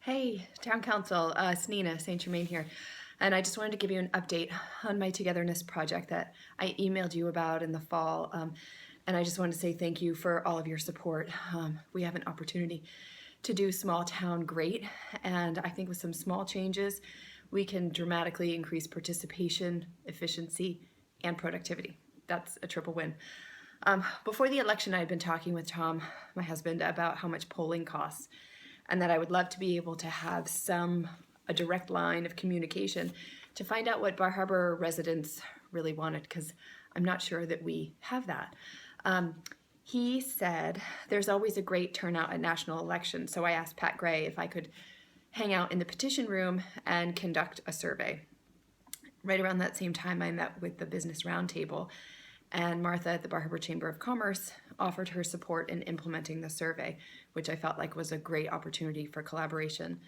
Hey, Town Council, it's Nina St. Germain here, and I just wanted to give you an update on my Togetherness project that I emailed you about in the fall, and I just wanted to say thank you for all of your support. We have an opportunity to do small town great, and I think with some small changes, we can dramatically increase participation, efficiency, and productivity. That's a triple win. Before the election, I had been talking with Tom, my husband, about how much polling costs, and that I would love to be able to have a direct line of communication to find out what Bar Harbor residents really wanted, because I'm not sure that we have that. He said there's always a great turnout at national elections, so I asked Pat Gray if I could hang out in the petition room and conduct a survey. Right around that same time, I met with the Business Roundtable, and Martha at the Bar Harbor Chamber of Commerce offered her support in implementing the survey, which I felt like was a great opportunity for collaboration.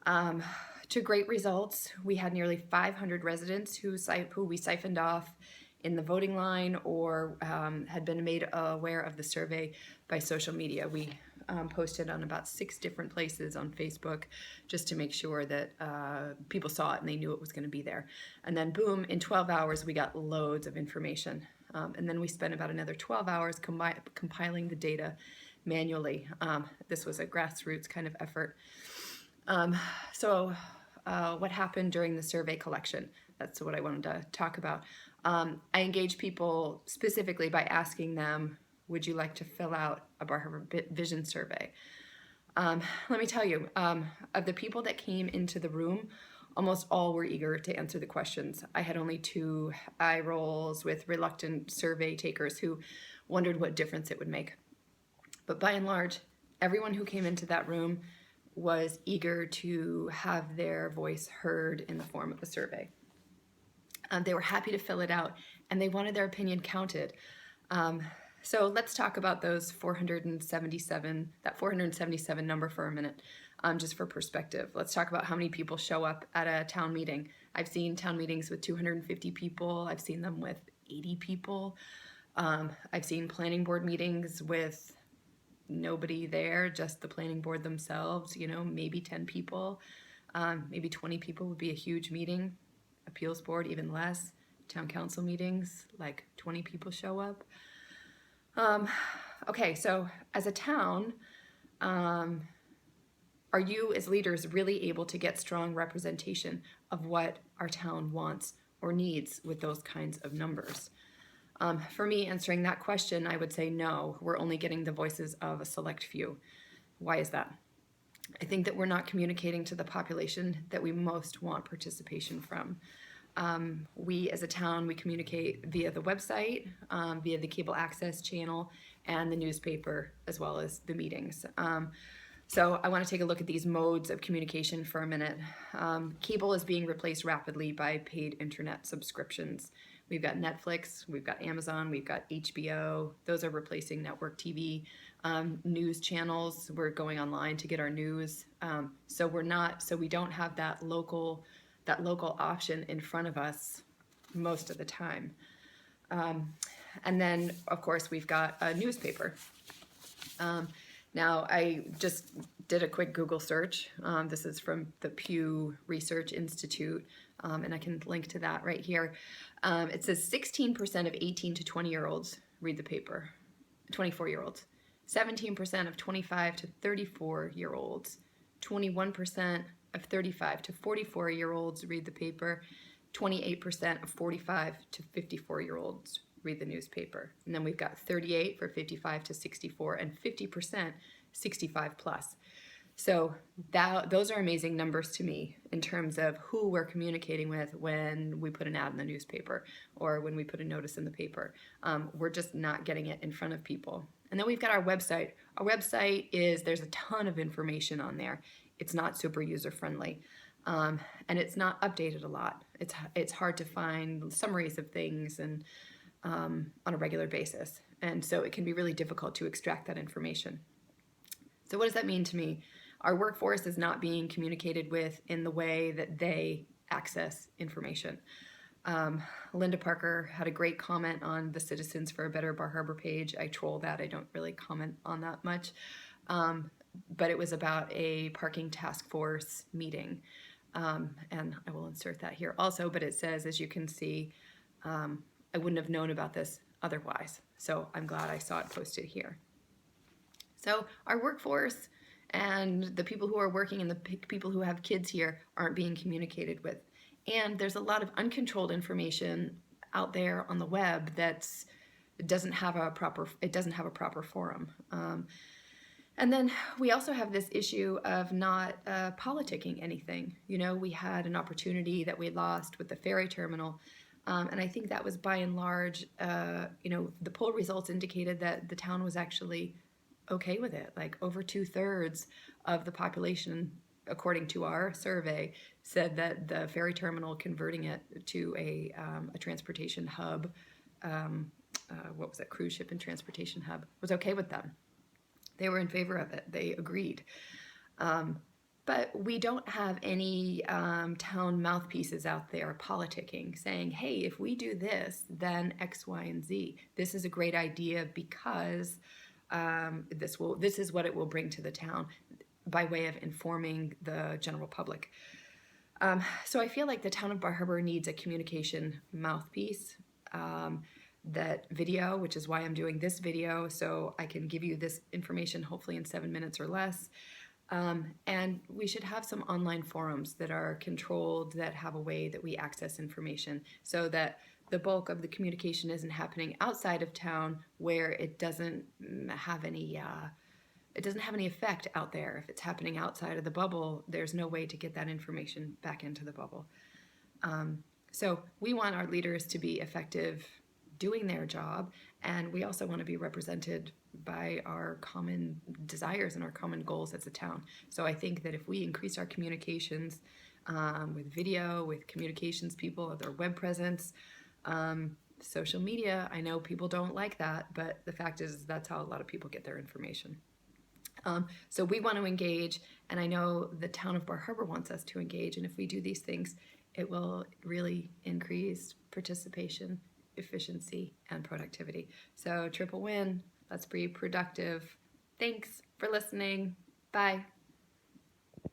To great results, we had nearly 500 residents who we siphoned off in the voting line or had been made aware of the survey by social media. We posted on about 6 different places on Facebook just to make sure that people saw it and they knew it was going to be there. And then boom, in 12 hours we got loads of information. And then we spent about another 12 hours compiling the data manually. This was a grassroots kind of effort. What happened during the survey collection? That's what I wanted to talk about. I engaged people specifically by asking them, would you like to fill out a Bar Harbor Vision survey? Let me tell you, of the people that came into the room, almost all were eager to answer the questions. I had only 2 eye rolls with reluctant survey takers who wondered what difference it would make. But by and large, everyone who came into that room was eager to have their voice heard in the form of a survey. They were happy to fill it out, and they wanted their opinion counted. So let's talk about those 477, that 477 number for a minute, just for perspective. Let's talk about how many people show up at a town meeting. I've seen town meetings with 250 people. I've seen them with 80 people. I've seen planning board meetings with nobody there, just the planning board themselves, maybe 10 people. Maybe 20 people would be a huge meeting. Appeals board, even less. Town council meetings, like 20 people show up. Okay, so as a town, are you as leaders really able to get strong representation of what our town wants or needs with those kinds of numbers? For me, answering that question, I would say no, we're only getting the voices of a select few. Why is that? I think that we're not communicating to the population that we most want participation from. We as a town, we communicate via the website, via the cable access channel, and the newspaper, as well as the meetings. So I want to take a look at these modes of communication for a minute. Cable is being replaced rapidly by paid internet subscriptions. We've got Netflix, we've got Amazon, we've got HBO. Those are replacing network TV. News channels, we're going online to get our news. So we don't have that local option in front of us most of the time. And then, of course, we've got a newspaper. Now, I just did a quick Google search. This is from the Pew Research Institute, and I can link to that right here. It says 16% of 18 to 20-year-olds read the paper, 24-year-olds. 17% of 25 to 34-year-olds. 21% of 35 to 44-year-olds read the paper. 28% of 45 to 54-year-olds read the newspaper. And then we've got 38 for 55 to 64 and 50% 65 plus. So those are amazing numbers to me in terms of who we're communicating with when we put an ad in the newspaper or when we put a notice in the paper. We're just not getting it in front of people. And then we've got our website. Our website there's a ton of information on there. It's not super user-friendly. And it's not updated a lot. It's hard to find summaries of things and on a regular basis. And so it can be really difficult to extract that information. So what does that mean to me? Our workforce is not being communicated with in the way that they access information. Linda Parker had a great comment on the Citizens for a Better Bar Harbor page. I troll that. I don't really comment on that much. but it was about a parking task force meeting. And I will insert that here also, but it says, as you can see, I wouldn't have known about this otherwise. So I'm glad I saw it posted here. So our workforce and the people who are working and the people who have kids here aren't being communicated with. And there's a lot of uncontrolled information out there on the web that's it doesn't have a proper forum. And then we also have this issue of not politicking anything. You know, we had an opportunity that we lost with the ferry terminal. And I think that was by and large, you know, the poll results indicated that the town was actually okay with it. Like over 2/3 of the population, according to our survey, said that the ferry terminal, converting it to a transportation hub, what was it, cruise ship and transportation hub, was okay with them. They were in favor of it. They agreed. But we don't have any town mouthpieces out there politicking, saying, hey, if we do this, then X, Y, and Z. This is a great idea because this is what it will bring to the town, by way of informing the general public. So I feel like the town of Bar Harbor needs a communication mouthpiece. That video, which is why I'm doing this video, so I can give you this information hopefully in 7 minutes or less. And we should have some online forums that are controlled, that have a way that we access information, so that the bulk of the communication isn't happening outside of town, where it doesn't have any effect out there. If it's happening outside of the bubble, there's no way to get that information back into the bubble. So we want our leaders to be effective doing their job, and we also want to be represented by our common desires and our common goals as a town. So I think that if we increase our communications with video, with communications people, with their web presence, social media, I know people don't like that, but the fact is that's how a lot of people get their information. So we want to engage, and I know the town of Bar Harbor wants us to engage, and if we do these things, it will really increase participation, efficiency, and productivity. So triple win. Let's be productive. Thanks for listening. Bye.